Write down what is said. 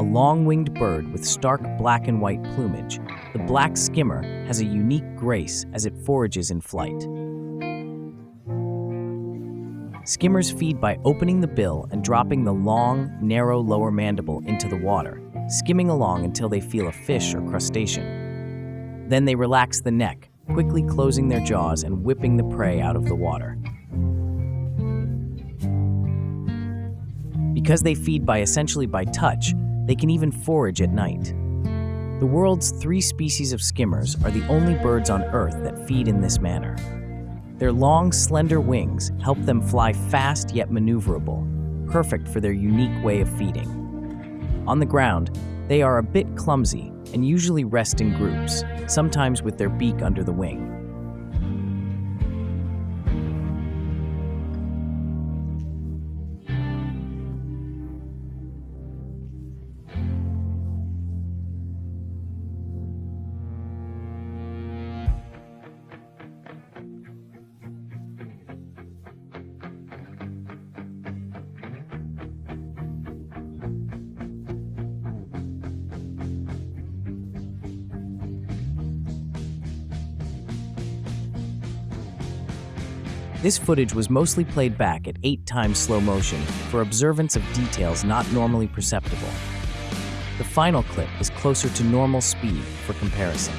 long-winged bird with stark black and white plumage. The black skimmer has a unique grace as it forages in flight. Skimmers feed by opening the bill and dropping the long, narrow lower mandible into the water, skimming along until they feel a fish or crustacean. Then they relax the neck, quickly closing their jaws and whipping the prey out of the water. Because they feed essentially by touch, they can even forage at night. The world's 3 species of skimmers are the only birds on Earth that feed in this manner. Their long, slender wings help them fly fast yet maneuverable, perfect for their unique way of feeding. On the ground, they are a bit clumsy and usually rest in groups, sometimes with their beak under the wing. This footage was mostly played back at 8 times slow motion for observance of details not normally perceptible. The final clip is closer to normal speed for comparison.